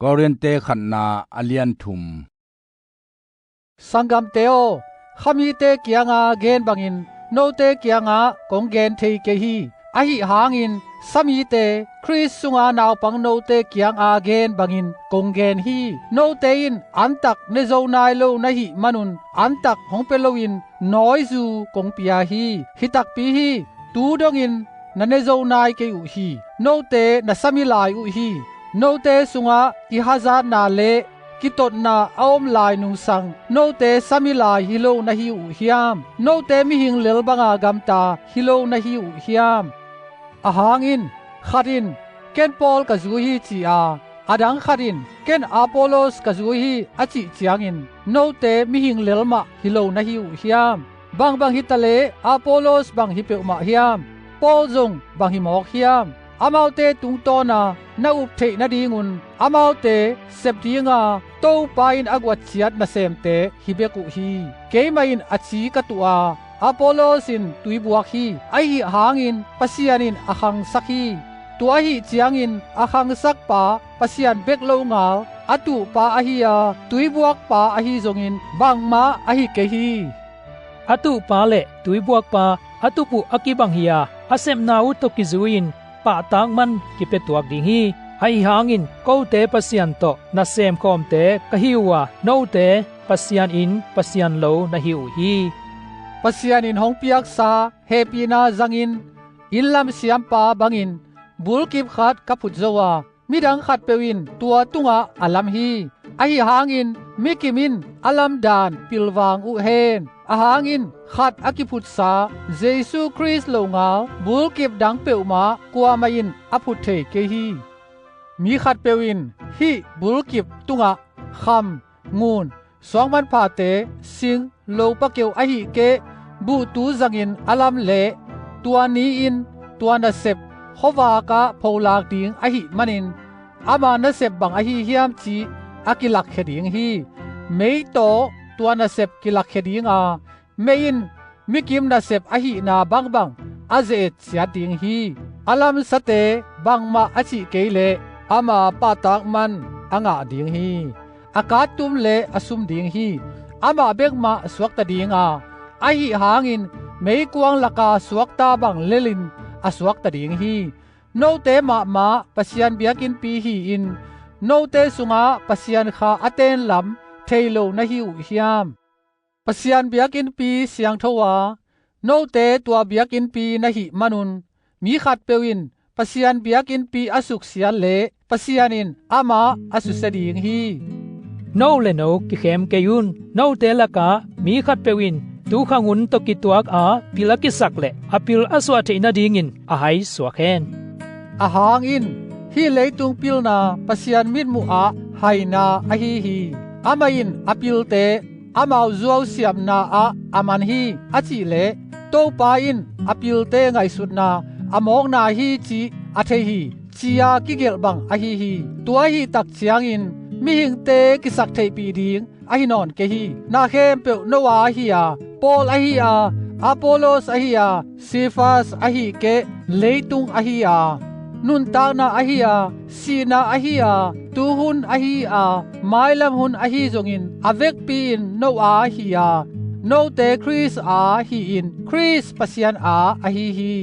กอรินเตขันนาอเลียนทุมสังกัมเตโอขมีเตเกียงาเกนบังอินโนเตเกียงากงเกนเทเกฮีอะหิหางอินสมีเตคริสสุงานาวปังโนเตเกียงอาเกนบังอินกงเกนฮีโนเตอินอันตักเนโซนายโลนะหิมนุนอันตักหงเปโลอินนอยซูกงปิยาฮีหิตักปีฮีตูดงอินนเนโซนายเกอุฮีโนเตนสมิลายอุฮีโนเตสุงาอิฮาซานาเลกิตตนาออมลายนุงสังโนเตสมิลายฮิโลนะฮิอุฮิยามโนเตมิหิงเลลบังอากัมตาฮิโลนะฮิอุฮิยามอาหางอินขัดินเกนปอลกะจูฮีจีอาอดังขัดินเกนอาโปโลสกะจูฮีอจิจียงอินโนเตมิหิงเลลมาฮิโลนะฮิอุฮิยามบังฮิตะเลอาโปโลสบังฮิเปอุมาฮิยามปอลจงบังฮิมอกฮิยามอามาเตตุงโตนานาอุปเทนาดีงุนอามาเตเซบดีงาโตปาอินอากวัดเชียดนาเซมเตฮิเบกุฮีเกมาอินอชีกตัวอาโปโลสินตุยบวกฮีไอหิหางอินปัสยานินอาคังสักฮีตัวหิเจียงอินอาคังสักปาปัสยานเบกโลงาอตุปาอหิยาตุยบวกปาอหิจงอินบังมาอหิเกฮีอตุปาเลตุยบวกปาอตุปุอกิบังฮียาอาเซมนาอุตกิจุอินปะตางมันกิเปตัวดิงฮีไอหางอินโกเตปัสยันโตนาเซมคอมเตกะฮิวาโนเตปัสยันอินปัสยันโลนะฮิวฮีปัสยันอินหงเปียกซาเฮปีนาจังอินอินลัมซิยัมปาบังอินบุลกิบขัดกับพุทโจวามิดังขัดเปวินตัวตุงะอลัมฮีไอหางอินมิกิมินอลัมดานปิลวางอุเฮนอาหางอินขัดอากิพุทธาเยซูคริสต์โลงาบุลกิบดังเปวมากัวมาอินอพุทเทเกฮีมีขัดเปวินฮีบุลกิบตุงะคำงูนสองมันพาเตสิงโลปะเกวอหิเกบูตูจังอินอลัมเลตัวนี้อินตัวนาเซบฮวากาโพลากดิงอหิมันินอามานาเซบบังอหิฮิยามจีอากิลักเขดิงฮีเมยโตตัวนาเซบกิลักเขดิงอาเมยินมิกิมนาเซบอหินาบังอาเจตเสียดิงฮีอลัมสเตบังมาอชิเกเลอามาปาตากมันอ่างาดิงฮีอากาศตุมเลอสุมดิงฮีอามาเบกมาสวกตะดิงอาอหิหางอินเมยกวางลากาสวกตาบังเลลินอสวกตะดิงฮีโนเตมาปัสยันเบียกินปีฮีอินโนเตสุงาปัสยันคาอเตนลำเทโลนะฮิอุฮิยามปัสยันเบียกินปีเสียงทวาโนเตตัวเบียกินปีนะหิมนุนมีขัดเปวินปัสยันเบียกินปีอสุกเสียเลปัสยันินอามาอสุสดิงฮีโนเลโนกิเขมเกยุนโนเตละกามีขัดเปวินตูขังุนตกิตัวกอาปิลกิสักเลอปิลอสวะเทนาดิงินอาไฮสวะเคนอาหางอินฮีเลตุงปิลนาปัสยันมิดมุอาไฮนาอหิฮีอามาอินอปิลเตอามาวซัวเสียมนาอามันฮีอจิเลโตปาอินอปิลเตไงสุดนาอามองนาฮีจีอเทฮีจียากิเกลบังอหิฮีตัวฮีตักเสียงอินมิหิงเตกิสักเทปีดิงอหินอนเกฮีนาเข้มเปโนวาฮียาปอลอหิยาอาโปโลสอหิยาซีฟาสอหิเกเลตุงอหิยานุนตานาอหิยาสีนาอหิยาตูหุนอหิยาไมลัมหุนอหิจงอินอเวกปีอินโนอาหิยาโนเตคริสอาหิอินคริสปัสยันอาอหิฮี